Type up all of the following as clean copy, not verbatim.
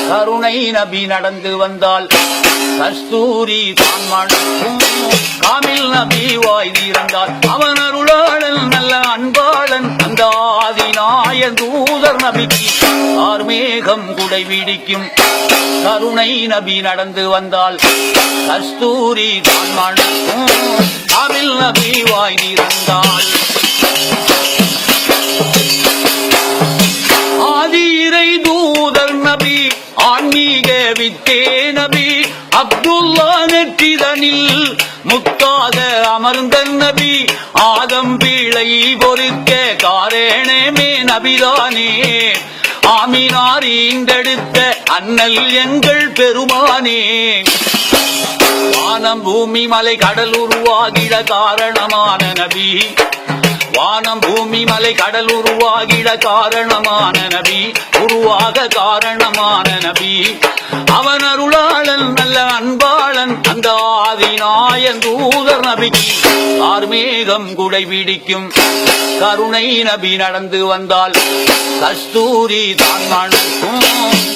கருணை நபி நடந்து வந்தால் கஸ்தூரி தான் மணக்கும். காமில் நபி வாய் திறந்தால் அவன் அருளாளன் நல்ல அன்பாளன். அந்த ஆதிநாய தூதர் நபிக்கு ஆர்மேகம் குடை பிடிக்கும். கருணை நபி நடந்து வந்தால் கஸ்தூரி தான் மணக்கும். காமில் நபி வாய் திறந்தால் ஆதி இறை தூதர் நபி ஆன்மீக வித்தே நபி. அப்துல்லா நெற்றிதனில் முத்தாக அமர்ந்த நபி. ஆதம் பீழை பொறுக்க காரணமே நபிதானே. ஆமினார் ஈண்டெடுத்த அண்ணல் எங்கள் பெருமானே. வானம் பூமி மலை கடல் உருவாகிட காரணமான நபி. வானம் பூமி மலை கடல் உருவாகிட காரணமான நபி. உருவாக காரணமான நபி. அவன் அருளாளன் நல்ல அன்பாளன். அந்த ஆதிநாயன் தூதர் நபிக்கு ஆர்மேகம் குடை பிடிக்கும். கருணை நபி நடந்து வந்தால் கஸ்தூரி தான் மணக்கும்.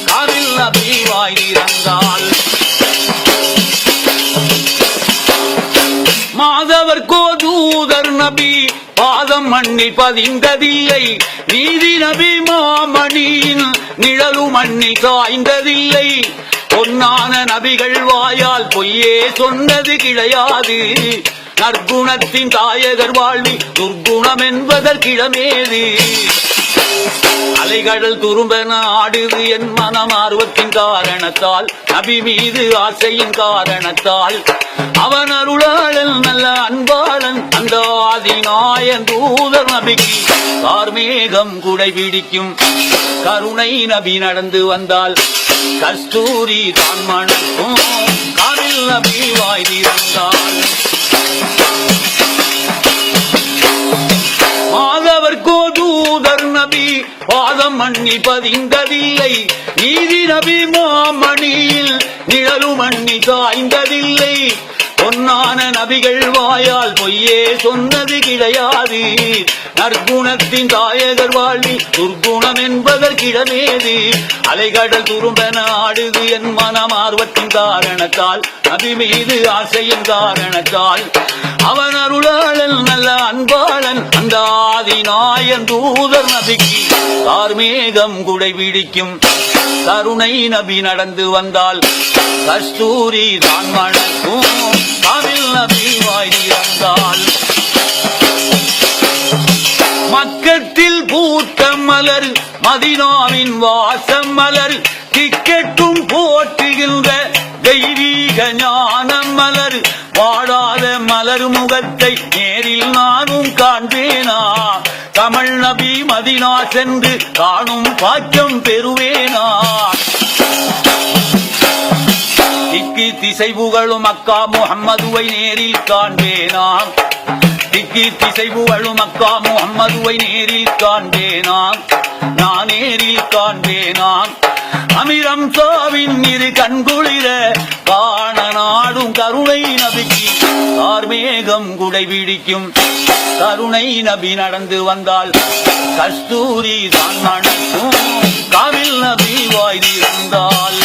காரில் நபி வாய் திறந்தால் மாதவர்கோ தூதர் நபி பாதம் மண்ணில் பதிந்ததில்லை. நீதி நபி மாமணியின் நிழலு மண்ணில் காய்ந்ததில்லை. பொன்னான நபிகள் வாயால் பொய்யே சொன்னது கிடையாது. நற்குணத்தின் தாயகர் வாழ்வில் துர்க்குணம் என்பதற்கிடமேது. அலைகடல் துரும்பென ஆடுது என் மனம் ஆர்வத்தின் காரணத்தால். நபி மீது ஆசையின் காரணத்தால். அவன் அருளாளன் நல்ல அன்பாளன். அந்த ஆதிநாயன் தூதர் நபிக்கு கார்மேகம் குடை பிடிக்கும். கருணை நபி நடந்து வந்தால் கஸ்தூரி தான் மணக்கும். காரில் நபி வாய் திறந்தால் மாதவர்கோ தூதர் நபி பாதம் மண்ணி பதிந்ததில்லை. நீதி நபி மாமணியில் நிழலு மண்ணி காய்ந்ததில்லை. பொன்னான நபிகள் வாயால் பொய்யே சொன்னது கிடையாது. நற்குணத்தின் தாயகர் வாழ்வில் துர்க்குணம் என்பதற்கிடமேது. அலைகடல் துரும்பென ஆடுது என் மனம் ஆர்வத்தின் காரணத்தால். நபி மீது ஆசையின் காரணத்தால். அவன் அருளாளன் நல்ல அன்பாளன். அந்த ஆதிநாயன் தூதர் நபிக்கு கார்மேகம் குடை பிடிக்கும். கருணை நபி நடந்து வந்தால் கஸ்தூரி தான் மணக்கும். காமில் நபி வாய் திறந்தால் மக்கத்தில் பூத்த மலர் மதீனாவின் வாசம் மலர். திக்கெட்டும் போற்றுகின்ற தெய்வீக ஞானம் மலர். வாடாத மலர் முகத்தை நேரில் நானும் காண்பேனா. கமல் நபி மதீனா சென்று காணும் பாக்கியம் பெறுவேனா. திக்கு திசை புகழும் மக்கா முஹம்மதுவை நேரில் காண்பேனா. திக்கு திசை புகழும் மக்கா முஹம்மதுவை நேரில் காண்பேனா. நான் நேரில் காண்பேனா. அமிரம் சாவின் இரு கண்குளிர காண நாடும் கருணை நபிக்கு கார்மேகம் குடை பிடிக்கும். கருணை நபி நடந்து வந்தால் கஸ்தூரி தான் மணக்கும். காமில் நபி வாய் திறந்தால்